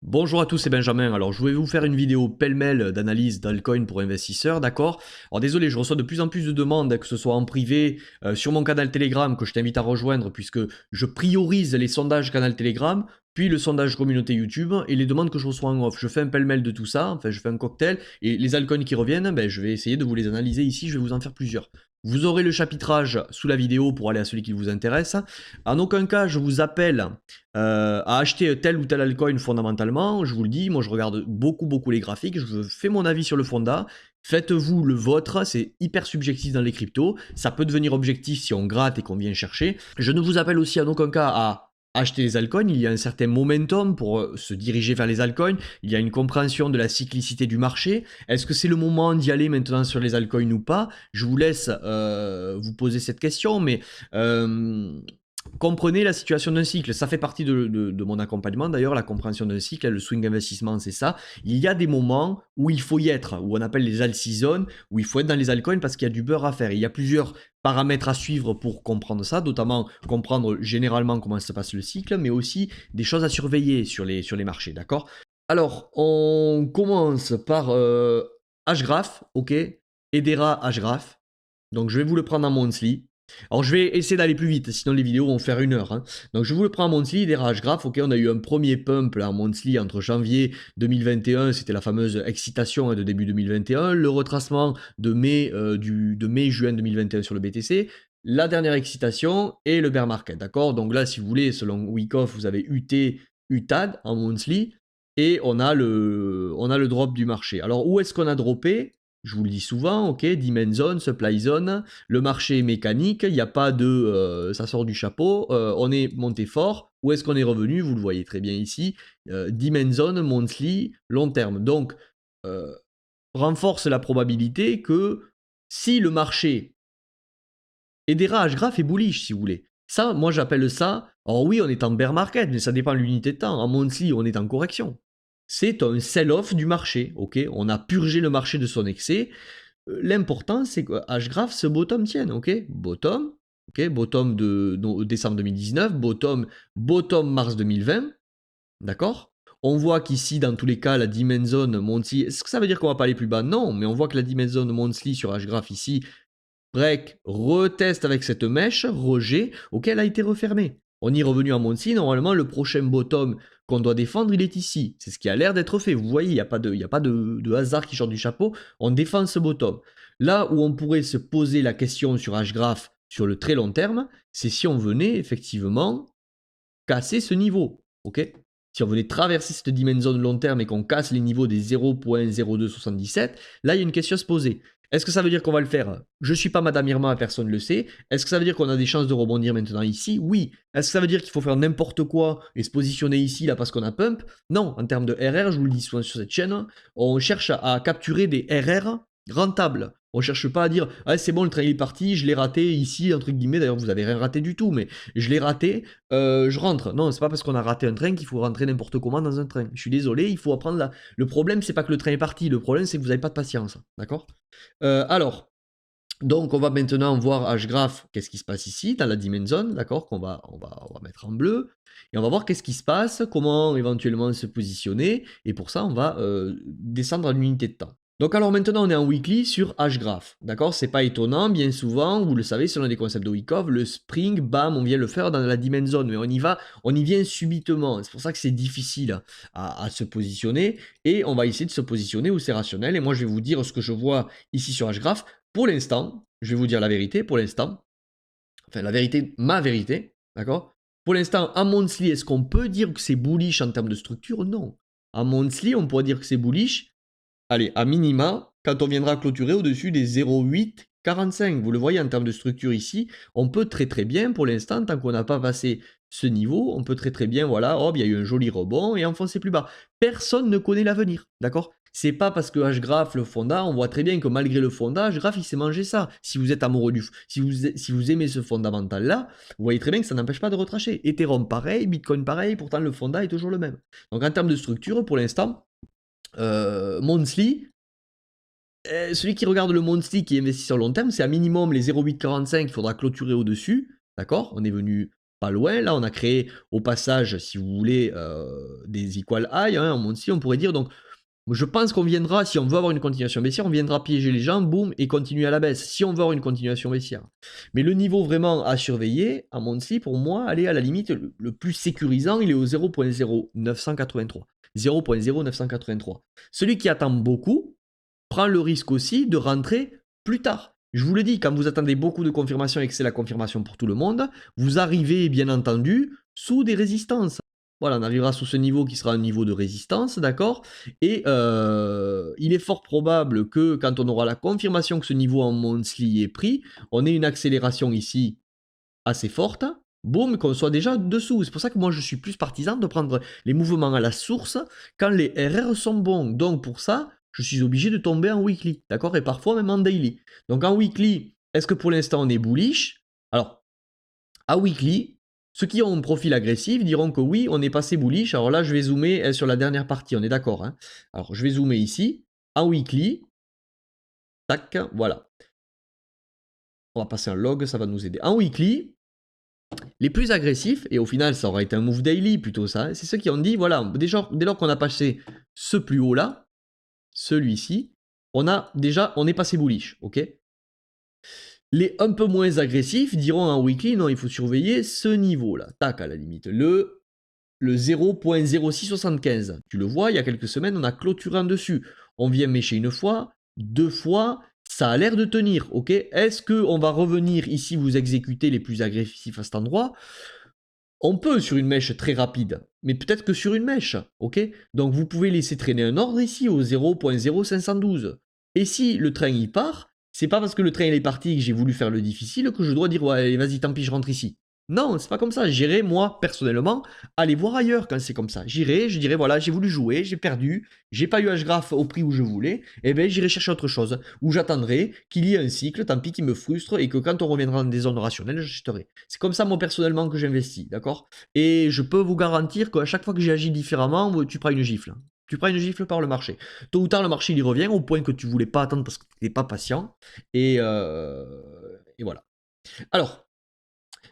Bonjour à tous, c'est Benjamin. Alors, je voulais vous faire une vidéo pêle-mêle d'analyse d'altcoin pour investisseurs, d'accord? Alors, désolé, je reçois de plus en plus de demandes, que ce soit en privé, sur mon canal Telegram, que je t'invite à rejoindre, puisque je priorise les sondages canal Telegram, puis le sondage communauté YouTube, et les demandes que je reçois en off. Je fais un pêle-mêle de tout ça, enfin, je fais un cocktail, et les altcoins qui reviennent, ben, je vais essayer de vous les analyser ici, je vais vous en faire plusieurs. Vous aurez le chapitrage sous la vidéo pour aller à celui qui vous intéresse. En aucun cas, je vous appelle à acheter tel ou tel altcoin fondamentalement. Je vous le dis, moi je regarde beaucoup les graphiques, je fais mon avis sur le fonda. Faites-vous le vôtre, c'est hyper subjectif dans les cryptos. Ça peut devenir objectif si on gratte et qu'on vient chercher. Je ne vous appelle aussi en aucun cas à acheter les altcoins. Il y a un certain momentum pour se diriger vers les altcoins. Il y a une compréhension de la cyclicité du marché. Est-ce que c'est le moment d'y aller maintenant sur les altcoins ou pas? Je vous laisse vous poser cette question, mais comprenez la situation d'un cycle. Ça fait partie de mon accompagnement d'ailleurs, la compréhension d'un cycle, le swing investissement, c'est ça. Il y a des moments où il faut y être, où on appelle les alt seasons, où il faut être dans les altcoins parce qu'il y a du beurre à faire. Il y a plusieurs paramètres à suivre pour comprendre ça, notamment comprendre généralement comment se passe le cycle, mais aussi des choses à surveiller sur les marchés, d'accord? Alors, on commence par Hgraph, ok? Hedera Hgraph. Donc je vais vous le prendre en monthly. Alors je vais essayer d'aller plus vite, sinon les vidéos vont faire 1 heure. Hein. Donc je vous le prends en monthly, des Hgraph. Ok, on a eu un premier pump là, en monthly entre janvier 2021, c'était la fameuse excitation de début 2021, le retracement de mai-juin 2021 sur le BTC, la dernière excitation et le bear market. D'accord? Donc là, si vous voulez, selon Wyckoff, vous avez UT, UTAD en monthly et on a le drop du marché. Alors où est-ce qu'on a droppé? Je vous le dis souvent, ok, demand zone, supply zone, le marché est mécanique, il n'y a pas de ça sort du chapeau, on est monté fort. Où est-ce qu'on est revenu? Vous le voyez très bien ici, demand zone, monthly, long terme. Donc, renforce la probabilité que si le marché est des rages graph et bullish, si vous voulez. Ça, moi j'appelle ça, alors oui, on est en bear market, mais ça dépend de l'unité de temps. En monthly, on est en correction. C'est un sell-off du marché, ok? On a purgé le marché de son excès. L'important, c'est que Hgraph, ce bottom tienne, ok? Bottom, ok? Bottom de décembre 2019, bottom mars 2020, d'accord? On voit qu'ici, dans tous les cas, la demand zone monthly, est-ce que ça veut dire qu'on va pas aller plus bas? Non, mais on voit que la demand zone monthly sur Hgraph ici, break, reteste avec cette mèche, rejet, ok, elle a été refermée. On y est revenu en monthly, normalement, le prochain bottom qu'on doit défendre, il est ici. C'est ce qui a l'air d'être fait. Vous voyez, il n'y a pas de hasard qui sort du chapeau. On défend ce bottom. Là où on pourrait se poser la question sur Hgraph sur le très long terme, c'est si on venait effectivement casser ce niveau. Ok? Si on venait traverser cette dimension de long terme et qu'on casse les niveaux des 0.0277, là, il y a une question à se poser. Est-ce que ça veut dire qu'on va le faire? Je ne suis pas Madame Irma, personne ne le sait. Est-ce que ça veut dire qu'on a des chances de rebondir maintenant ici? Oui. Est-ce que ça veut dire qu'il faut faire n'importe quoi et se positionner ici, là, parce qu'on a pump? Non. En termes de RR, je vous le dis souvent sur cette chaîne, on cherche à capturer des RR rentables. On ne cherche pas à dire ah, c'est bon, le train est parti, je l'ai raté ici, entre guillemets. D'ailleurs, vous n'avez rien raté du tout, mais je l'ai raté, je rentre. Non, c'est pas parce qu'on a raté un train qu'il faut rentrer n'importe comment dans un train. Je suis désolé, il faut apprendre là. Le problème, c'est pas que le train est parti, le problème, c'est que vous n'avez pas de patience. D'accord? Alors, donc on va maintenant voir Hgraph, qu'est-ce qui se passe ici, dans la dimension zone, d'accord, on va mettre en bleu. Et on va voir qu'est-ce qui se passe, comment éventuellement se positionner. Et pour ça, on va descendre à l'unité de temps. Donc alors maintenant on est en weekly sur Hgraph, d'accord? C'est pas étonnant, bien souvent, vous le savez, selon les concepts de Wyckoff, le spring, bam, on vient le faire dans la dimension zone, mais on y vient subitement. C'est pour ça que c'est difficile à se positionner, et on va essayer de se positionner où c'est rationnel. Et moi je vais vous dire ce que je vois ici sur Hgraph. Pour l'instant, je vais vous dire la vérité, pour l'instant, enfin la vérité, ma vérité, d'accord? Pour l'instant, en monthly, est-ce qu'on peut dire que c'est bullish en termes de structure? Non. En monthly, on pourrait dire que c'est bullish. Allez, à minima, quand on viendra clôturer au-dessus des 0,845. Vous le voyez en termes de structure ici, on peut très bien, pour l'instant, tant qu'on n'a pas passé ce niveau, on peut très bien, voilà, hop, il y a eu un joli rebond et enfoncer plus bas. Personne ne connaît l'avenir, d'accord? C'est pas parce que Hgraph, le fonda, on voit très bien que malgré le fonda, Hgraph, il s'est mangé ça. Si vous êtes amoureux si vous aimez ce fondamental-là, vous voyez très bien que ça n'empêche pas de retracher. Ethereum pareil, Bitcoin pareil, pourtant le fonda est toujours le même. Donc en termes de structure, pour l'instant, monthly, celui qui regarde le monthly qui investit sur long terme, c'est à minimum les 0,845, il faudra clôturer au-dessus, d'accord? On est venu pas loin. Là, on a créé au passage, si vous voulez, des equal high, hein, en monthly, on pourrait dire. Donc, je pense qu'on viendra, si on veut avoir une continuation baissière, on viendra piéger les gens, boum, et continuer à la baisse, si on veut avoir une continuation baissière. Mais le niveau vraiment à surveiller, à monthly, pour moi, allez, à la limite, le plus sécurisant, il est au 0.0983. 0.0983. Celui qui attend beaucoup prend le risque aussi de rentrer plus tard. Je vous le dis, quand vous attendez beaucoup de confirmations et que c'est la confirmation pour tout le monde, vous arrivez bien entendu sous des résistances. Voilà, on arrivera sous ce niveau qui sera un niveau de résistance, d'accord? Et il est fort probable que quand on aura la confirmation que ce niveau en monthly est pris, on ait une accélération ici assez forte, boum, qu'on soit déjà dessous. C'est pour ça que moi je suis plus partisan de prendre les mouvements à la source quand les RR sont bons. Donc pour ça, je suis obligé de tomber en weekly, d'accord? Et parfois même en daily. Donc en weekly, est-ce que pour l'instant on est bullish? Alors, à weekly, ceux qui ont un profil agressif diront que oui, on est passé bullish. Alors là, je vais zoomer sur la dernière partie, on est d'accord, hein? Alors je vais zoomer ici, en weekly, tac, voilà. On va passer un log, ça va nous aider. En weekly, les plus agressifs, et au final ça aura été un move daily plutôt ça, c'est ceux qui ont dit, voilà, déjà, dès lors qu'on a passé ce plus haut là, celui-ci, on est passé bullish, ok? Les un peu moins agressifs diront en weekly, non, il faut surveiller ce niveau-là, tac, à la limite, le 0.0675. Tu le vois, il y a quelques semaines, on a clôturé en dessus. On vient mécher une fois, deux fois, ça a l'air de tenir, ok? Est-ce qu'on va revenir ici, vous exécuter les plus agressifs à cet endroit? On peut sur une mèche très rapide, mais peut-être que sur une mèche, ok? Donc vous pouvez laisser traîner un ordre ici au 0.0512. Et si le train y part, c'est pas parce que le train il est parti et que j'ai voulu faire le difficile que je dois dire ouais, allez, vas-y, tant pis, je rentre ici. Non, c'est pas comme ça. J'irai, moi, personnellement, aller voir ailleurs quand c'est comme ça. J'irai, je dirais, voilà, j'ai voulu jouer, j'ai perdu, j'ai pas eu H-Graph au prix où je voulais, et bien j'irai chercher autre chose. Ou j'attendrai qu'il y ait un cycle, tant pis, qui me frustre, et que quand on reviendra dans des zones rationnelles, j'achèterai. C'est comme ça, moi, personnellement, que j'investis, d'accord? Et je peux vous garantir qu'à chaque fois que j'ai agi différemment, tu prends une gifle. Tu prends une gifle par le marché. Tôt ou tard, le marché, il y revient au point que tu voulais pas attendre parce que tu n'es pas patient. Et voilà. Alors,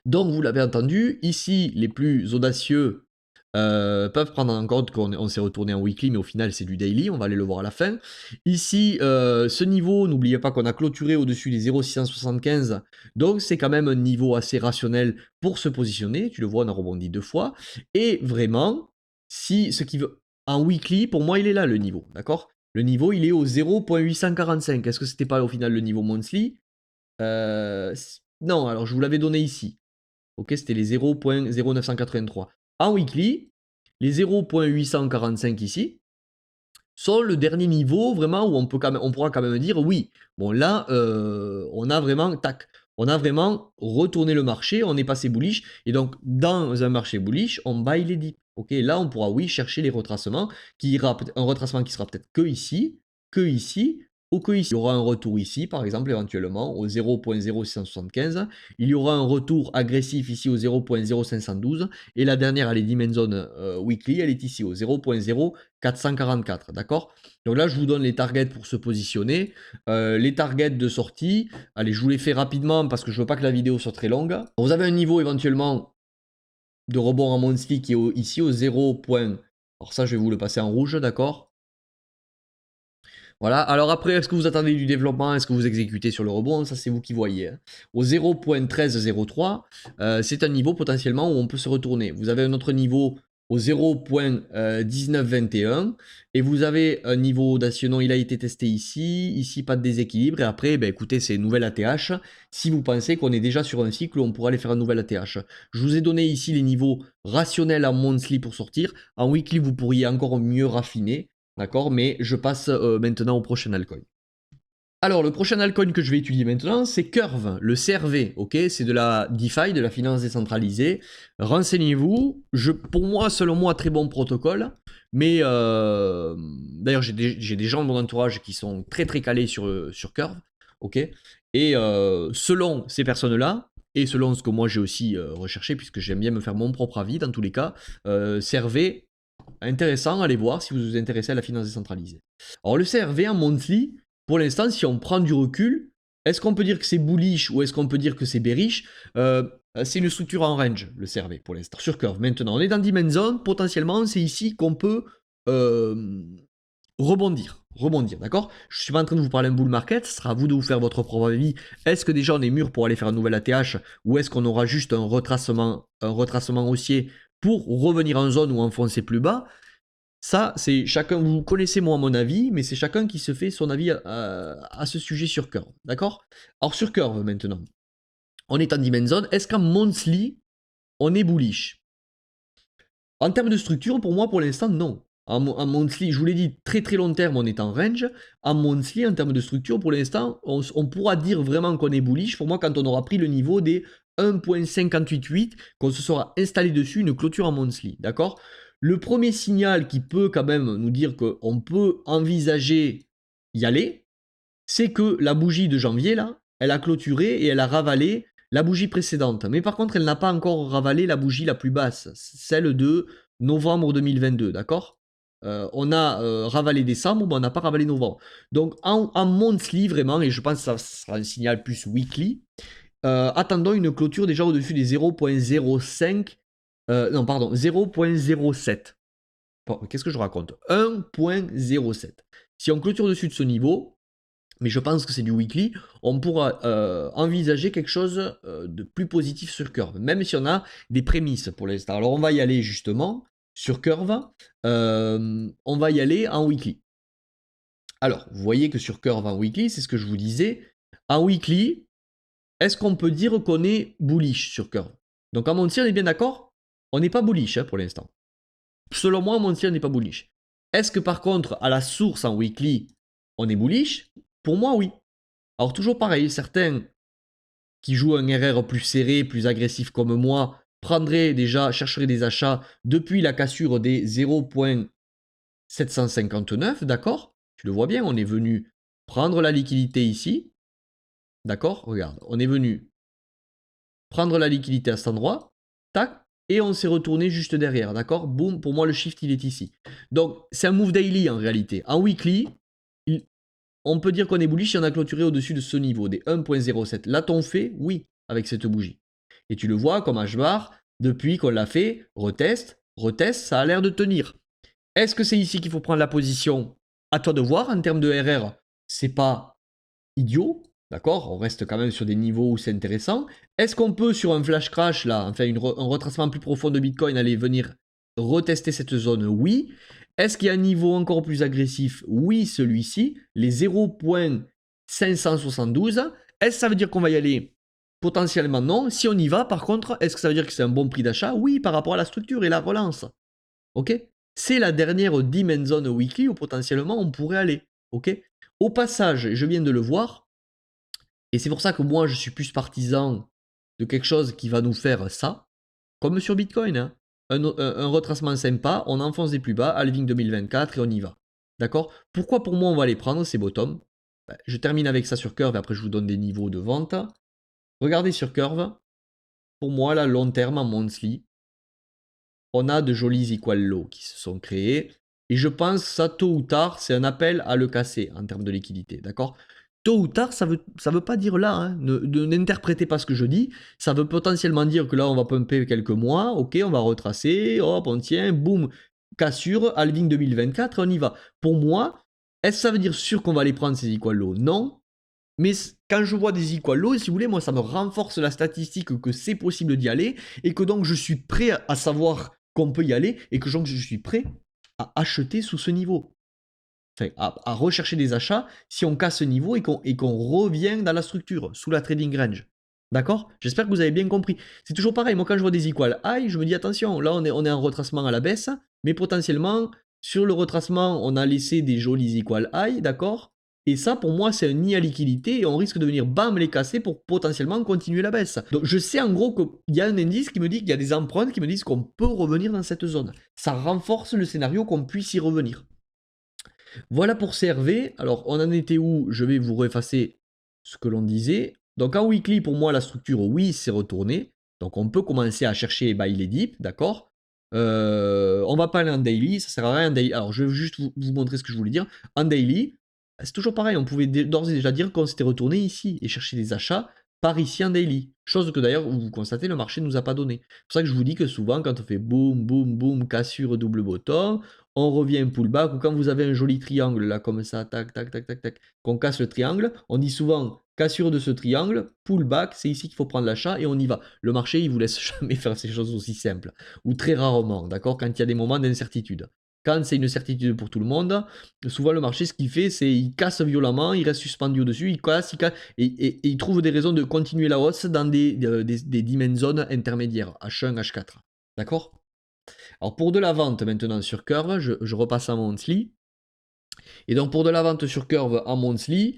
donc, vous l'avez entendu, ici, les plus audacieux peuvent prendre en compte qu'on s'est retourné en weekly, mais au final, c'est du daily, on va aller le voir à la fin. Ici, ce niveau, n'oubliez pas qu'on a clôturé au-dessus des 0,675, donc c'est quand même un niveau assez rationnel pour se positionner. Tu le vois, on a rebondi deux fois. Et vraiment, si ce qui veut... En weekly, pour moi, il est là, le niveau, d'accord? Le niveau, il est au 0.845. Est-ce que c'était pas au final le niveau monthly? Non, alors je vous l'avais donné ici. Ok, c'était les 0.0983. En weekly, les 0.845 ici sont le dernier niveau vraiment où on pourra quand même dire oui. Bon là, on a vraiment on a vraiment retourné le marché, on est passé bullish et donc dans un marché bullish, on buy les dips. Ok, là on pourra oui chercher les retracements un retracement qui sera peut-être que ici ou que ici. Il y aura un retour ici, par exemple, éventuellement, au 0.0675. Il y aura un retour agressif ici au 0.0512. Et la dernière, elle est Dimension Weekly, elle est ici au 0.0444. D'accord? Donc là, je vous donne les targets pour se positionner. Les targets de sortie, allez, je vous les fais rapidement parce que je veux pas que la vidéo soit très longue. Vous avez un niveau éventuellement de rebond en monthly qui est ici au 0. Alors ça, je vais vous le passer en rouge, d'accord? Voilà, alors après, est-ce que vous attendez du développement? Est-ce que vous exécutez sur le rebond? Ça, c'est vous qui voyez. Hein. Au 0.1303, c'est un niveau potentiellement où on peut se retourner. Vous avez un autre niveau au 0.1921 et vous avez un niveau audacieux, non, il a été testé ici, ici pas de déséquilibre et après, ben, écoutez, c'est nouvelle ATH. Si vous pensez qu'on est déjà sur un cycle où on pourra aller faire un nouvel ATH. Je vous ai donné ici les niveaux rationnels en monthly pour sortir. En weekly, vous pourriez encore mieux raffiner. D'accord, mais je passe maintenant au prochain altcoin. Alors, le prochain altcoin que je vais étudier maintenant, c'est Curve, le CRV, ok? C'est de la DeFi, de la finance décentralisée. Renseignez-vous, pour moi, selon moi, très bon protocole, mais d'ailleurs, j'ai des gens de mon entourage qui sont très très calés sur Curve, ok? Et selon ces personnes-là, et selon ce que moi j'ai aussi recherché, puisque j'aime bien me faire mon propre avis dans tous les cas, CRV, intéressant, allez voir si vous vous intéressez à la finance décentralisée. Alors le CRV en monthly, pour l'instant, si on prend du recul, est-ce qu'on peut dire que c'est bullish ou est-ce qu'on peut dire que c'est bearish? c'est une structure en range, le CRV, pour l'instant, sur curve. Maintenant, on est dans Demon Zone, potentiellement, c'est ici qu'on peut rebondir, d'accord? Je suis pas en train de vous parler d'un bull market, ce sera à vous de vous faire votre propre avis. Est-ce que déjà on est mûr pour aller faire un nouvel ATH, ou est-ce qu'on aura juste un retracement haussier pour revenir en zone ou enfoncer plus bas? Ça, c'est chacun, vous connaissez moi mon avis, mais c'est chacun qui se fait son avis à ce sujet sur curve, d'accord? Alors sur curve maintenant, on est en Demon Zone, est-ce qu'en monthly, on est bullish? En termes de structure, pour moi, pour l'instant, non. En monthly, je vous l'ai dit, très très long terme, on est en range. En monthly, en termes de structure, pour l'instant, on pourra dire vraiment qu'on est bullish. Pour moi, quand on aura pris le niveau des 1.588, qu'on se sera installé dessus une clôture en monthly, d'accord? Le premier signal qui peut quand même nous dire qu'on peut envisager y aller, c'est que la bougie de janvier, là, elle a clôturé et elle a ravalé la bougie précédente. Mais par contre, elle n'a pas encore ravalé la bougie la plus basse, celle de novembre 2022, d'accord? On a ravalé décembre, mais on n'a pas ravalé novembre. Donc en monthly, vraiment, et je pense que ça sera un signal plus weekly, attendons une clôture déjà au-dessus des 0.05, non pardon, 0.07. Bon, qu'est-ce que je raconte? 1.07. Si on clôture dessus de ce niveau, mais je pense que c'est du weekly, on pourra envisager quelque chose de plus positif sur curve, même si on a des prémices pour l'instant. Alors on va y aller justement sur curve, on va y aller en weekly. Alors, vous voyez que sur curve en weekly, c'est ce que je vous disais, en weekly, est-ce qu'on peut dire qu'on est bullish sur curve? Donc en monthly, on est bien d'accord? On n'est pas bullish pour l'instant. Selon moi, en monthly, on n'est pas bullish. Est-ce que par contre, à la source en weekly, on est bullish? Pour moi, oui. Alors toujours pareil, certains qui jouent un RR plus serré, plus agressif comme moi, chercheraient des achats depuis la cassure des 0.759, d'accord? Tu le vois bien, on est venu prendre la liquidité ici, d'accord? Regarde, on est venu prendre la liquidité à cet endroit, tac, et on s'est retourné juste derrière, d'accord? Boum, pour moi le shift il est ici. Donc c'est un move daily en réalité. En weekly, on peut dire qu'on est bullish si on a clôturé au-dessus de ce niveau, des 1.07. L'a-t-on fait? Oui, avec cette bougie. Et tu le vois comme H-bar, depuis qu'on l'a fait, reteste, ça a l'air de tenir. Est-ce que c'est ici qu'il faut prendre la position? À toi de voir, en termes de RR, c'est pas idiot, d'accord? On reste quand même sur des niveaux où c'est intéressant. Est-ce qu'on peut, sur un flash crash, là, enfin un retracement plus profond de Bitcoin, aller venir retester cette zone? Oui. Est-ce qu'il y a un niveau encore plus agressif? Oui, celui-ci, les 0.572. Est-ce que ça veut dire qu'on va y aller? Potentiellement non. Si on y va, par contre, est-ce que ça veut dire que c'est un bon prix d'achat? Oui, par rapport à la structure et la relance. Ok? C'est la dernière Demon Zone Weekly où potentiellement on pourrait aller. Ok? Au passage, je viens de le voir, et c'est pour ça que moi je suis plus partisan de quelque chose qui va nous faire ça, comme sur Bitcoin, hein. Un retracement sympa, on enfonce des plus bas, halving 2024 et on y va. D'accord? Pourquoi pour moi on va les prendre ces bottoms? Je termine avec ça sur Curve et après je vous donne des niveaux de vente. Regardez sur Curve, pour moi là long terme en monthly, on a de jolis equal lows qui se sont créés. Et je pense que ça, tôt ou tard, c'est un appel à le casser en termes de liquidité. D'accord? Tôt ou tard, ça veut pas dire là. Hein, n'interprétez pas ce que je dis. Ça veut potentiellement dire que là, on va pumper quelques mois. Ok, on va retracer. Hop, on tient. Boum. Cassure. Halving 2024. On y va. Pour moi, est-ce que ça veut dire sûr qu'on va aller prendre ces equal lows? Non. Mais quand je vois des equal lows, si vous voulez, moi, ça me renforce la statistique que c'est possible d'y aller et que donc je suis prêt à savoir qu'on peut y aller et que donc je suis prêt à acheter sous ce niveau. Enfin, à rechercher des achats si on casse ce niveau et qu'on revient dans la structure, sous la trading range. D'accord? J'espère que vous avez bien compris. C'est toujours pareil, moi quand je vois des equal high, je me dis attention, là on est en retracement à la baisse, mais potentiellement, sur le retracement, on a laissé des jolis equal high, d'accord? Et ça, pour moi, c'est un nid à liquidité et on risque de venir bam les casser pour potentiellement continuer la baisse. Donc je sais en gros qu'il y a un indice qui me dit qu'il y a des empreintes qui me disent qu'on peut revenir dans cette zone. Ça renforce le scénario qu'on puisse y revenir. Voilà pour CRV. Alors on en était où? Je vais vous refacer ce que l'on disait. Donc en weekly, pour moi, la structure, oui, c'est retourné. Donc on peut commencer à chercher buy les dips, d'accord? On va pas aller en daily, ça sert à rien en daily. Alors je vais juste vous montrer ce que je voulais dire. En daily, c'est toujours pareil, on pouvait d'ores et déjà dire qu'on s'était retourné ici et chercher des achats par ici en daily. Chose que d'ailleurs, vous constatez, le marché ne nous a pas donné. C'est pour ça que je vous dis que souvent, quand on fait boum, boum, boum, cassure, double bottom, on revient pullback, ou quand vous avez un joli triangle, là, comme ça, tac, tac, tac, tac, tac, qu'on casse le triangle, on dit souvent cassure de ce triangle, pullback, c'est ici qu'il faut prendre l'achat et on y va. Le marché, il vous laisse jamais faire ces choses aussi simples, ou très rarement, d'accord, quand il y a des moments d'incertitude. Quand c'est une certitude pour tout le monde, souvent le marché, ce qu'il fait, c'est il casse violemment, il reste suspendu au-dessus, il casse, et il trouve des raisons de continuer la hausse dans des dimensions zones intermédiaires, H1, H4. D'accord? Alors pour de la vente maintenant sur curve, je repasse à monthly. Et donc pour de la vente sur curve en monthly,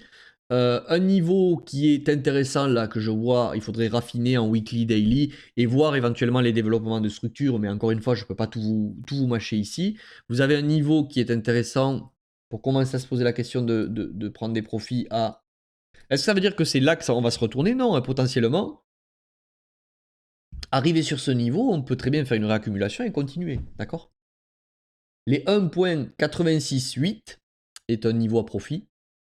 un niveau qui est intéressant là que je vois, il faudrait raffiner en weekly, daily et voir éventuellement les développements de structure, mais encore une fois, je ne peux pas tout vous mâcher ici. Vous avez un niveau qui est intéressant pour commencer à se poser la question de prendre des profits à... Est-ce que ça veut dire que c'est là que on va se retourner? Non, hein, potentiellement. Arriver sur ce niveau, on peut très bien faire une réaccumulation et continuer, d'accord? Les 1.868 est un niveau à profit,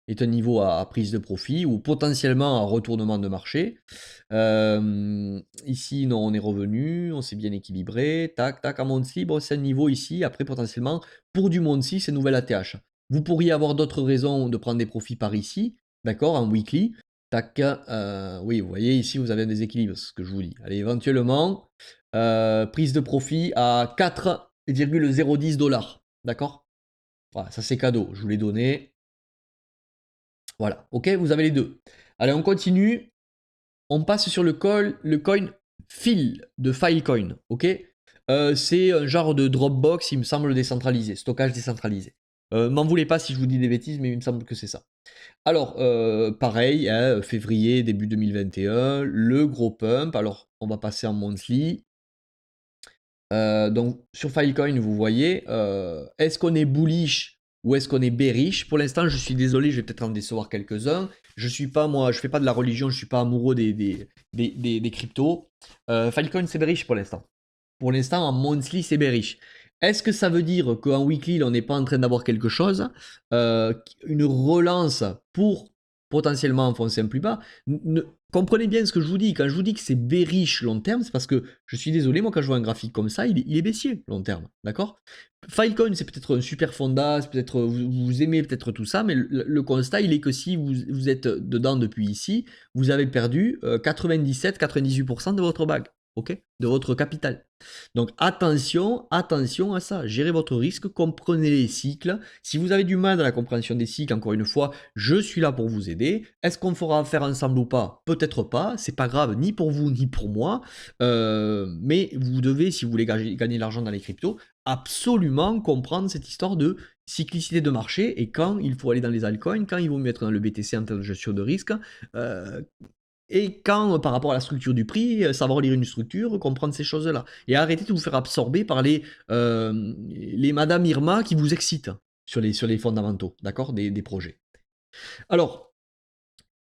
est un niveau à prise de profit ou potentiellement à retournement de marché. Ici, non, on est revenu, on s'est bien équilibré. Tac, tac, à monthly, bon, c'est un niveau ici. Après, potentiellement, pour du monthly, c'est nouvelle ATH. Vous pourriez avoir d'autres raisons de prendre des profits par ici, d'accord, en weekly. Tac, oui, vous voyez, ici, vous avez un déséquilibre, c'est ce que je vous dis. Allez, éventuellement, prise de profit à 4,010 $. D'accord? Voilà, ça c'est cadeau, je vous l'ai donné. Voilà, ok, vous avez les deux. Allez, on continue. On passe sur le coin Phil de Filecoin, ok? C'est un genre de Dropbox, il me semble décentralisé, stockage décentralisé. M'en voulez pas si je vous dis des bêtises, mais il me semble que c'est ça. Alors, pareil, hein, février, début 2021, le gros pump. Alors, on va passer en monthly. Donc, sur Filecoin, vous voyez, est-ce qu'on est bullish ou est-ce qu'on est bearish? Pour l'instant, je suis désolé, je vais peut-être en décevoir quelques-uns. Je suis pas, moi, je fais pas de la religion, je suis pas amoureux des cryptos. Filecoin, c'est bearish pour l'instant. Pour l'instant, en monthly, c'est bearish. Est-ce que ça veut dire qu'en weekly, on n'est pas en train d'avoir quelque chose, une relance pour potentiellement enfoncer un plus bas? Comprenez bien ce que je vous dis. Quand je vous dis que c'est bearish long terme, c'est parce que je suis désolé, moi, quand je vois un graphique comme ça, il est baissier long terme. D'accord? Filecoin, c'est peut-être un super fonda, c'est peut-être, vous aimez peut-être tout ça, mais le constat, il est que si vous êtes dedans depuis ici, vous avez perdu 97-98% de votre bague. Ok, de votre capital. Donc attention, attention à ça. Gérez votre risque, comprenez les cycles. Si vous avez du mal dans la compréhension des cycles, encore une fois, je suis là pour vous aider. Est-ce qu'on fera affaire ensemble ou pas? Peut-être pas. C'est pas grave ni pour vous ni pour moi. Mais vous devez, si vous voulez gagner de l'argent dans les cryptos, absolument comprendre cette histoire de cyclicité de marché et quand il faut aller dans les altcoins, quand il vaut mieux être dans le BTC en termes de gestion de risque. Et quand, par rapport à la structure du prix, savoir lire une structure, comprendre ces choses-là. Et arrêter de vous faire absorber par les Madame Irma qui vous excitent sur les fondamentaux, d'accord, des projets. Alors,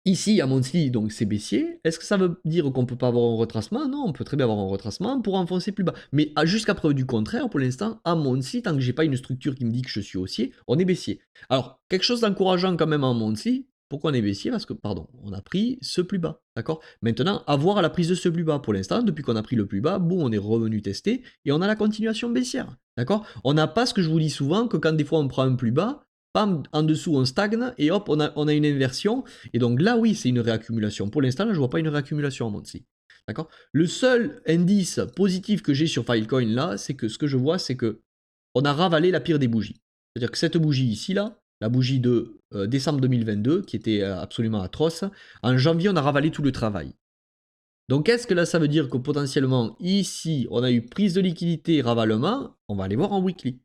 ici, à monthly, donc c'est baissier. Est-ce que ça veut dire qu'on ne peut pas avoir un retracement? Non, on peut très bien avoir un retracement pour enfoncer plus bas. Mais jusqu'à preuve du contraire, pour l'instant, à monthly, tant que j'ai pas une structure qui me dit que je suis haussier, on est baissier. Alors, quelque chose d'encourageant quand même en monthly. Pourquoi on est baissier? Parce que, pardon, on a pris ce plus bas, d'accord? Maintenant, avoir à la prise de ce plus bas. Pour l'instant, depuis qu'on a pris le plus bas, bon, on est revenu tester et on a la continuation baissière, d'accord? On n'a pas ce que je vous dis souvent, que quand des fois on prend un plus bas, bam, en dessous on stagne et hop, on a une inversion. Et donc là, oui, c'est une réaccumulation. Pour l'instant, là, je ne vois pas une réaccumulation en monthly. D'accord? Le seul indice positif que j'ai sur Filecoin là, c'est que ce que je vois, c'est que on a ravalé la pire des bougies. C'est-à-dire que cette bougie ici, là, la bougie de décembre 2022, qui était absolument atroce, en janvier, on a ravalé tout le travail. Donc, est-ce que là, ça veut dire que potentiellement, ici, on a eu prise de liquidité, ravalement? On va aller voir en weekly.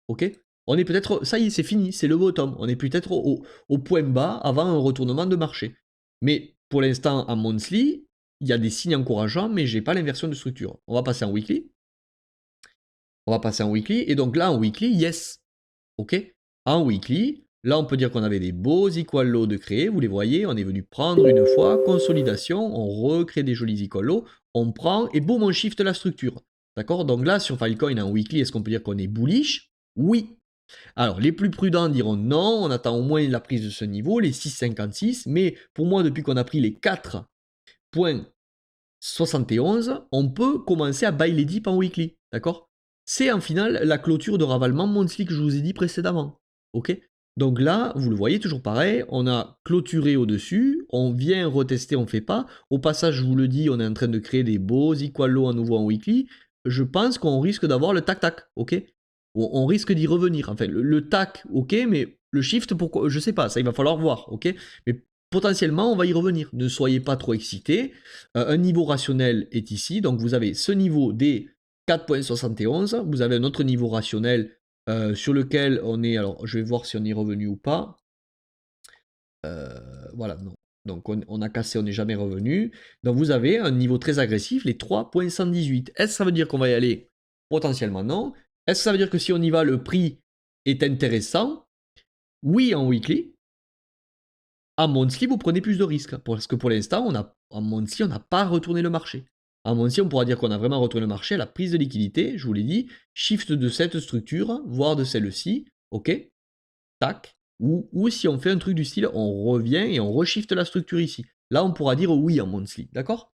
Ok? On est peut-être, ça y est, c'est fini, c'est le bottom. On est peut-être au point bas avant un retournement de marché. Mais pour l'instant, en monthly, il y a des signes encourageants, mais je n'ai pas l'inversion de structure. On va passer en weekly. On va passer en weekly. Et donc là, en weekly, yes. Ok? En weekly, là, on peut dire qu'on avait des beaux equal lows de créer. Vous les voyez, on est venu prendre une fois, consolidation, on recrée des jolis equal lows, on prend et boum, on shift la structure. D'accord? Donc là, sur Filecoin en weekly, est-ce qu'on peut dire qu'on est bullish? Oui. Alors, les plus prudents diront non, on attend au moins la prise de ce niveau, les 6,56, mais pour moi, depuis qu'on a pris les 4 4.71, on peut commencer à buy les dips en weekly, d'accord? C'est en final la clôture de ravalement monthly que je vous ai dit précédemment, ok? Donc là, vous le voyez, toujours pareil, on a clôturé au-dessus, on vient retester, on ne fait pas. Au passage, je vous le dis, on est en train de créer des beaux equal low à nouveau en weekly. Je pense qu'on risque d'avoir le tac-tac, ok? On risque d'y revenir. Enfin, le tac, ok, mais le shift, pourquoi? Je sais pas, ça il va falloir voir, ok? Mais potentiellement, on va y revenir. Ne soyez pas trop excités. Un niveau rationnel est ici, donc vous avez ce niveau des 4.71, vous avez un autre niveau rationnel sur lequel on est, alors je vais voir si on y est revenu ou pas. Voilà, non. Donc on a cassé, on n'est jamais revenu. Donc vous avez un niveau très agressif, les 3.118. Est-ce que ça veut dire qu'on va y aller? Potentiellement non. Est-ce que ça veut dire que si on y va, le prix est intéressant? Oui, en weekly. En monthly, vous prenez plus de risques. Parce que pour l'instant, en monthly, on n'a pas retourné le marché. En monthly, on pourra dire qu'on a vraiment retourné le marché à la prise de liquidité, je vous l'ai dit, shift de cette structure, voire de celle-ci, ok, tac, ou si on fait un truc du style, on revient et on reshift la structure ici. Là, on pourra dire oui en monthly, d'accord?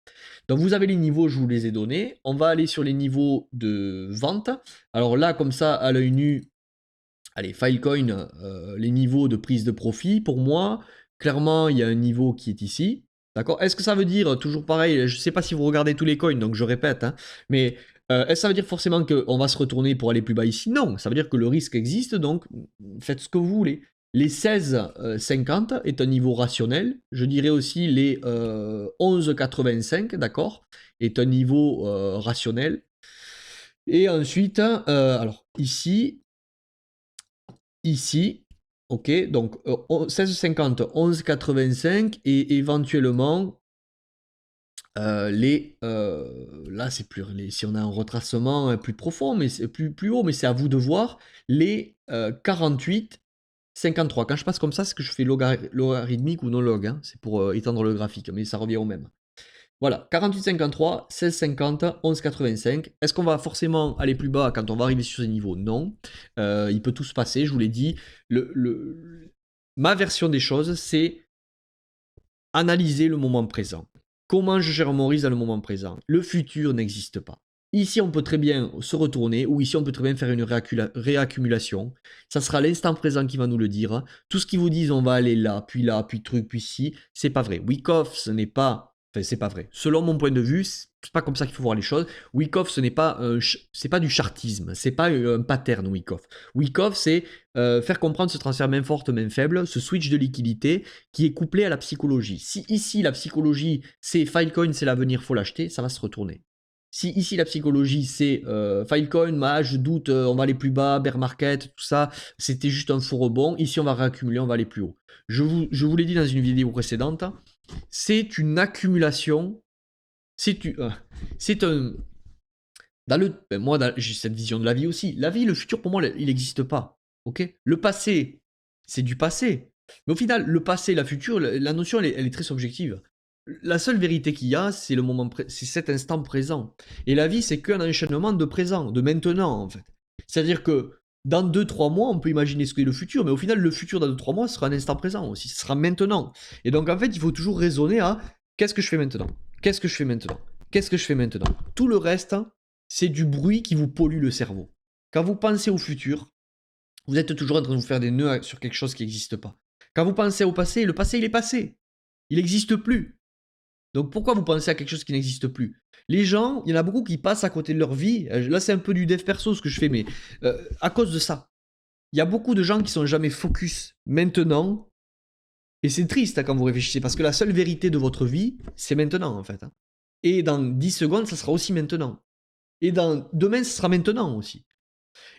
Donc vous avez les niveaux, je vous les ai donnés. On va aller sur les niveaux de vente. Alors là, comme ça, à l'œil nu, allez, Filecoin, les niveaux de prise de profit, pour moi, clairement, il y a un niveau qui est ici. D'accord? Est-ce que ça veut dire, toujours pareil, je ne sais pas si vous regardez tous les coins, donc je répète, hein, mais est-ce que ça veut dire forcément qu'on va se retourner pour aller plus bas ici? Non, ça veut dire que le risque existe, donc faites ce que vous voulez. Les 16,50 est un niveau rationnel. Je dirais aussi les 11,85, d'accord, est un niveau rationnel. Et ensuite, alors ici, ok, donc 16,50, 11,85 et éventuellement là c'est plus si on a un retracement plus profond, mais c'est plus haut, mais c'est à vous de voir les 48,53. Quand je passe comme ça, c'est que je fais logarithmique ou non log, hein, c'est pour étendre le graphique, mais ça revient au même. Voilà, 48,53, 16,50, 11,85. Est-ce qu'on va forcément aller plus bas quand on va arriver sur ces niveaux? Non. Il peut tout se passer, je vous l'ai dit. Ma version des choses, c'est analyser le moment présent. Comment je gère mon risque dans le moment présent? Le futur n'existe pas. Ici, on peut très bien se retourner, ou ici, on peut très bien faire une réaccumulation. Ça sera l'instant présent qui va nous le dire. Tout ce qu'ils vous disent, on va aller là, puis truc, puis ci, c'est pas vrai. Wyckoff, ce n'est pas... Enfin, c'est pas vrai. Selon mon point de vue, c'est pas comme ça qu'il faut voir les choses. Wyckoff, ce n'est pas, c'est pas du chartisme, c'est pas un pattern Wyckoff. Wyckoff, c'est faire comprendre ce transfert main forte, main faible, ce switch de liquidité qui est couplé à la psychologie. Si ici, la psychologie, c'est Filecoin, c'est l'avenir, faut l'acheter, ça va se retourner. Si ici, la psychologie, c'est Filecoin, je doute, on va aller plus bas, bear market, tout ça, c'était juste un faux rebond. Ici, on va réaccumuler, on va aller plus haut. Je vous l'ai dit dans une vidéo précédente, c'est une accumulation, c'est un... moi, j'ai cette vision de la vie aussi. La vie, le futur, pour moi, il n'existe pas. Ok? Le passé, c'est du passé. Mais au final, le passé, la future, la notion, elle est très subjective. La seule vérité qu'il y a, c'est le moment, c'est cet instant présent. Et la vie, c'est qu'un enchaînement de présent, de maintenant, en fait. C'est-à-dire que dans 2-3 mois, on peut imaginer ce qu'est le futur, mais au final, le futur dans 2-3 mois sera un instant présent aussi, ce sera maintenant. Et donc, en fait, il faut toujours raisonner à qu'est-ce que je fais maintenant? Qu'est-ce que je fais maintenant? Qu'est-ce que je fais maintenant? Tout le reste, c'est du bruit qui vous pollue le cerveau. Quand vous pensez au futur, vous êtes toujours en train de vous faire des nœuds sur quelque chose qui n'existe pas. Quand vous pensez au passé, le passé, il est passé. Il n'existe plus. Donc pourquoi vous pensez à quelque chose qui n'existe plus? Les gens, il y en a beaucoup qui passent à côté de leur vie. Là, c'est un peu du dev perso ce que je fais, mais à cause de ça. Il y a beaucoup de gens qui sont jamais focus maintenant. Et c'est triste quand vous réfléchissez, parce que la seule vérité de votre vie, c'est maintenant en fait. Et dans 10 secondes, ça sera aussi maintenant. Et demain, ce sera maintenant aussi.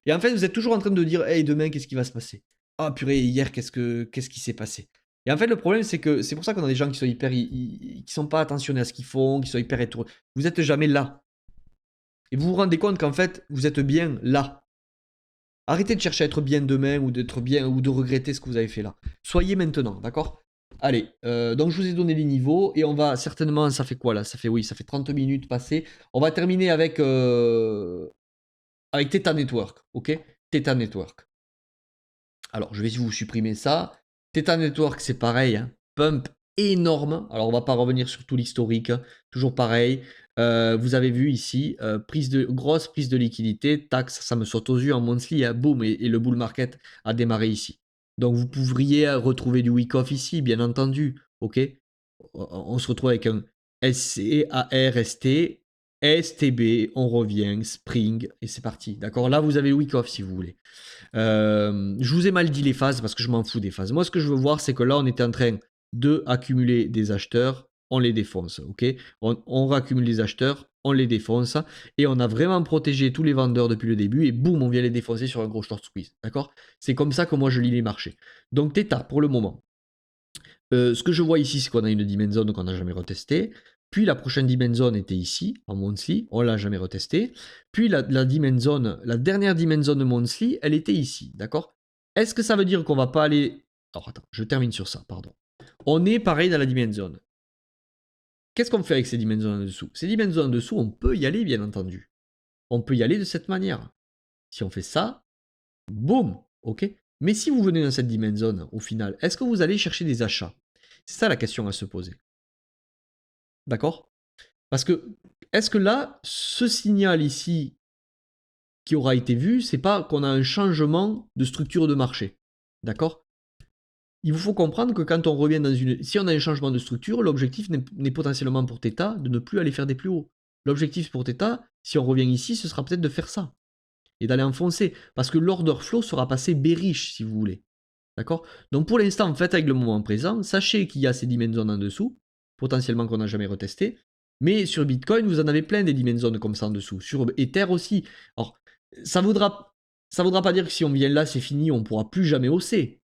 Et en fait, vous êtes toujours en train de dire, hey, demain, qu'est-ce qui va se passer? Ah, purée, hier, qu'est-ce qui s'est passé? Et en fait, le problème, c'est que c'est pour ça qu'on a des gens qui sont hyper, qui sont pas attentionnés à ce qu'ils font, qui sont hyper étourdis. Vous êtes jamais là. Et vous vous rendez compte qu'en fait, vous êtes bien là. Arrêtez de chercher à être bien demain ou d'être bien ou de regretter ce que vous avez fait là. Soyez maintenant, d'accord? Allez, donc je vous ai donné les niveaux et on va certainement, ça fait quoi là? Ça fait 30 minutes passées. On va terminer avec Theta Network, ok? Theta Network. Alors, je vais vous supprimer ça. Theta Network, c'est pareil, hein. Pump énorme. Alors, on va pas revenir sur tout l'historique, hein. Toujours pareil. Vous avez vu ici, grosse prise de liquidité, tac, ça me saute aux yeux en monthly, hein, boum, et le bull market a démarré ici. Donc, vous pourriez retrouver du week off ici, bien entendu. Ok, on se retrouve avec un SC, ARST, STB, on revient, Spring, et c'est parti. D'accord, là, vous avez le week off si vous voulez. Je vous ai mal dit les phases parce que je m'en fous des phases. Moi, ce que je veux voir, c'est que là, on était en train de accumuler des acheteurs, on les défonce, ok, on réaccumule les acheteurs, on les défonce, et on a vraiment protégé tous les vendeurs depuis le début, et boum, on vient les défoncer sur un gros short squeeze, d'accord. C'est comme ça que moi, je lis les marchés. Donc, Theta, pour le moment. Ce que je vois ici, c'est qu'on a une demon zone qu'on n'a jamais retestée. Puis la prochaine demon zone était ici, en monthly, on l'a jamais retestée. Puis la demon zone, la dernière demon zone monthly, elle était ici, d'accord. Est-ce que ça veut dire qu'on va pas aller... Alors attends, je termine sur ça, pardon. On est pareil dans la demon zone. Qu'est-ce qu'on fait avec ces demon zones en dessous? Ces demon zones en dessous, on peut y aller, bien entendu. On peut y aller de cette manière. Si on fait ça, boum, ok. Mais si vous venez dans cette demon zone, au final, est-ce que vous allez chercher des achats? C'est ça la question à se poser. D'accord? Parce que, est-ce que là, ce signal ici qui aura été vu, c'est pas qu'on a un changement de structure de marché? D'accord? Il vous faut comprendre que quand on revient dans une... Si on a un changement de structure, l'objectif n'est potentiellement pour Theta de ne plus aller faire des plus hauts. L'objectif pour Theta, si on revient ici, ce sera peut-être de faire ça. Et d'aller enfoncer. Parce que l'order flow sera passé bearish, si vous voulez. D'accord? Donc pour l'instant, faites avec le moment présent. Sachez qu'il y a ces dimensions en dessous, potentiellement qu'on n'a jamais retesté. Mais sur Bitcoin, vous en avez plein des dimensions comme ça en dessous. Sur Ether aussi. Alors, ça voudra pas dire que si on vient là, c'est fini, on ne pourra plus jamais hausser.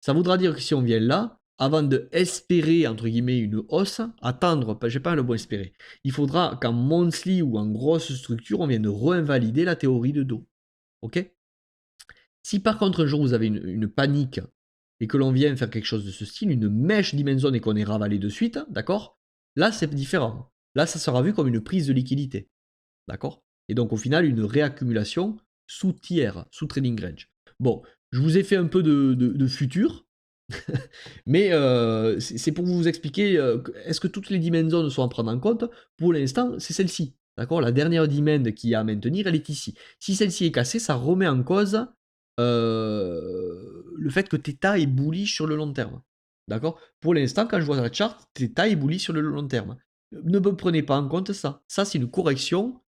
Ça voudra dire que si on vient là, avant de espérer, entre guillemets, une hausse, attendre, j'ai pas le bon espérer. Il faudra qu'en monthly ou en grosse structure, on vienne de réinvalider la théorie de dos. Ok? Si par contre un jour vous avez une panique et que l'on vient faire quelque chose de ce style, une mèche dimension et qu'on est ravalé de suite, d'accord? Là, c'est différent. Là, ça sera vu comme une prise de liquidité. D'accord? Et donc, au final, une réaccumulation sous tiers, sous trading range. Bon, je vous ai fait un peu de futur, mais c'est pour vous expliquer, est-ce que toutes les dimensions sont à prendre en compte? Pour l'instant, c'est celle-ci. D'accord? La dernière dimension qui a à maintenir, elle est ici. Si celle-ci est cassée, ça remet en cause le fait que Theta est bullish sur le long terme. D'accord? Pour l'instant, quand je vois la charte, Theta est bullish sur le long terme. Ne me prenez pas en compte ça. Ça, c'est une correction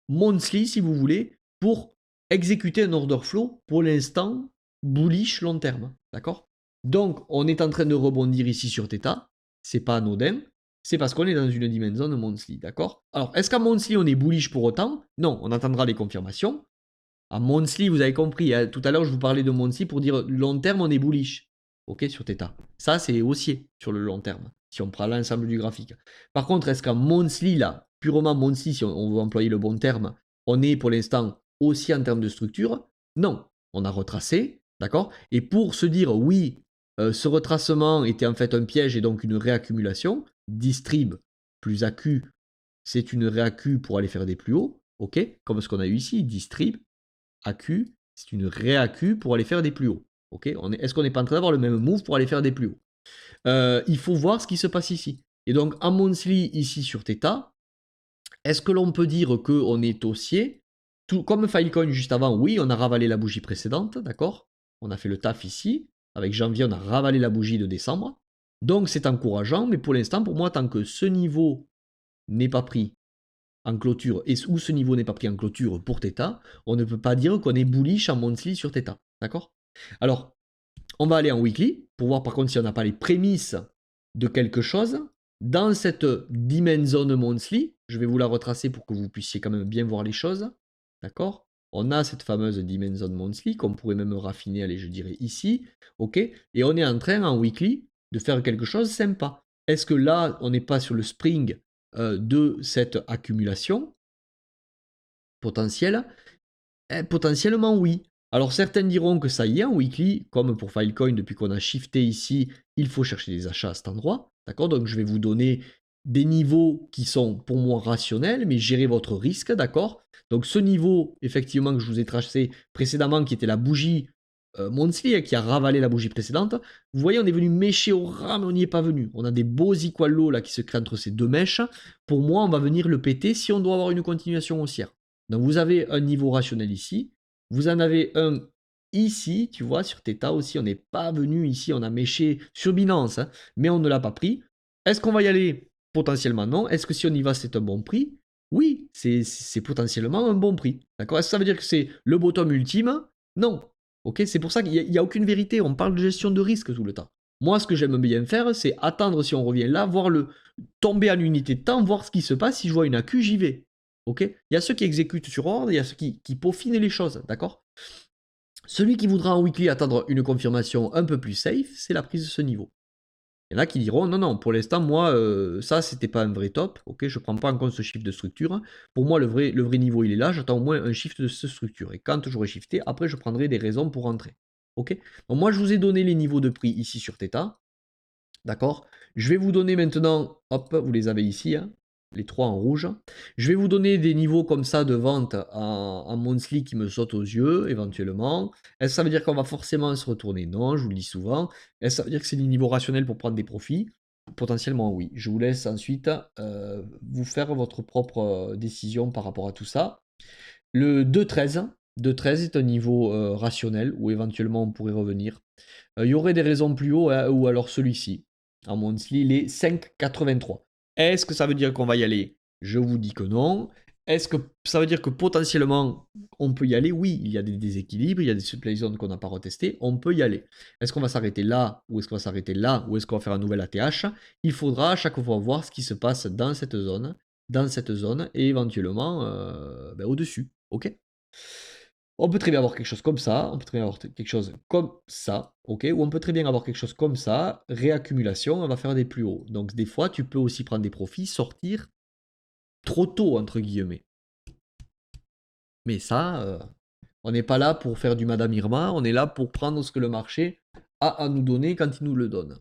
monthly, si vous voulez, pour exécuter un order flow, pour l'instant, bullish long terme. D'accord? Donc, on est en train de rebondir ici sur Theta. C'est pas anodin. C'est parce qu'on est dans une dimension de monthly. D'accord? Alors, est-ce qu'à monthly, on est bullish pour autant? Non, on attendra les confirmations. À monthly, vous avez compris, hein, tout à l'heure, je vous parlais de monthly pour dire long terme, on est bullish. Ok, sur Theta. Ça, c'est haussier sur le long terme, si on prend l'ensemble du graphique. Par contre, est-ce qu'en monthly, là, purement monthly, si on veut employer le bon terme, on est pour l'instant haussier en termes de structure? Non. On a retracé, d'accord? Et pour se dire, oui, ce retracement était en fait un piège et donc une réaccumulation, distrib plus AQ, c'est une réaccu pour aller faire des plus hauts, ok? Comme ce qu'on a eu ici, distrib AQ, c'est une réAQ pour aller faire des plus hauts. Ok, est-ce qu'on n'est pas en train d'avoir le même move pour aller faire des plus hauts? Il faut voir ce qui se passe ici. Et donc, en monthly, ici sur Theta, est-ce que l'on peut dire qu'on est haussier? Tout, comme Filecoin juste avant, oui, on a ravalé la bougie précédente, d'accord? On a fait le taf ici. Avec janvier, on a ravalé la bougie de décembre. Donc, c'est encourageant, mais pour l'instant, pour moi, tant que ce niveau n'est pas pris en clôture et où ce niveau n'est pas pris en clôture pour Theta, on ne peut pas dire qu'on est bullish en monthly sur Theta. D'accord? Alors, on va aller en weekly pour voir par contre si on n'a pas les prémices de quelque chose. Dans cette dimension monthly, je vais vous la retracer pour que vous puissiez quand même bien voir les choses. D'accord? On a cette fameuse dimension monthly qu'on pourrait même raffiner, allez, je dirais ici. Ok? Et on est en train en weekly de faire quelque chose sympa. Est-ce que là, on n'est pas sur le spring de cette accumulation potentielle? Potentiellement oui. Alors certains diront que ça y est en weekly, comme pour Filecoin depuis qu'on a shifté ici, il faut chercher des achats à cet endroit. D'accord? Donc je vais vous donner des niveaux qui sont pour moi rationnels, mais gérez votre risque, d'accord? Donc ce niveau, effectivement, que je vous ai tracé précédemment, qui était la bougie monthly qui a ravalé la bougie précédente. Vous voyez, on est venu mêcher au ras, mais on n'y est pas venu. On a des beaux equal low là qui se créent entre ces deux mèches. Pour moi, on va venir le péter si on doit avoir une continuation haussière. Donc vous avez un niveau rationnel ici. Vous en avez un ici, tu vois, sur Theta aussi. On n'est pas venu ici, on a méché sur Binance, hein, mais on ne l'a pas pris. Est-ce qu'on va y aller? Potentiellement non. Est-ce que si on y va, c'est un bon prix? Oui, c'est potentiellement un bon prix. D'accord? Est-ce que ça veut dire que c'est le bottom ultime? Non. Ok, c'est pour ça qu'il n'y a aucune vérité. On parle de gestion de risque tout le temps. Moi, ce que j'aime bien faire, c'est attendre si on revient là, voir le tomber en unité de temps, voir ce qui se passe. Si je vois une AQ, j'y vais. Ok? Il y a ceux qui exécutent sur ordre, il y a ceux qui peaufinent les choses. D'accord? Celui qui voudra en weekly attendre une confirmation un peu plus safe, c'est la prise de ce niveau. Il y en a qui diront non, non, pour l'instant, moi, ça, c'était pas un vrai top. Ok, je prends pas en compte ce shift de structure. Pour moi, le vrai niveau, il est là. J'attends au moins un shift de cette structure. Et quand j'aurai shifté, après, je prendrai des raisons pour rentrer. Ok. Donc, moi, je vous ai donné les niveaux de prix ici sur Theta. D'accord. Je vais vous donner maintenant, hop, vous les avez ici, hein, les trois en rouge. Je vais vous donner des niveaux comme ça de vente en monthly qui me sautent aux yeux, éventuellement. Est-ce que ça veut dire qu'on va forcément se retourner? Non, je vous le dis souvent. Est-ce que ça veut dire que c'est des niveaux rationnels pour prendre des profits? Potentiellement, oui. Je vous laisse ensuite vous faire votre propre décision par rapport à tout ça. Le 2.13, 2.13 est un niveau rationnel où éventuellement on pourrait revenir. Il y aurait des raisons plus haut, hein, ou alors celui-ci. En monthly, il est 5,83. Est-ce que ça veut dire qu'on va y aller? Je vous dis que non. Est-ce que ça veut dire que potentiellement on peut y aller? Oui, il y a des déséquilibres, il y a des supply zones qu'on n'a pas retestées, on peut y aller. Est-ce qu'on va s'arrêter là, ou est-ce qu'on va s'arrêter là, ou est-ce qu'on va faire un nouvel ATH? Il faudra à chaque fois voir ce qui se passe dans cette zone, et éventuellement au-dessus. Ok? On peut très bien avoir quelque chose comme ça, on peut très bien avoir quelque chose comme ça, ok? Ou on peut très bien avoir quelque chose comme ça, réaccumulation, on va faire des plus hauts. Donc des fois, tu peux aussi prendre des profits, sortir trop tôt, entre guillemets. Mais ça, on n'est pas là pour faire du Madame Irma, on est là pour prendre ce que le marché a à nous donner quand il nous le donne.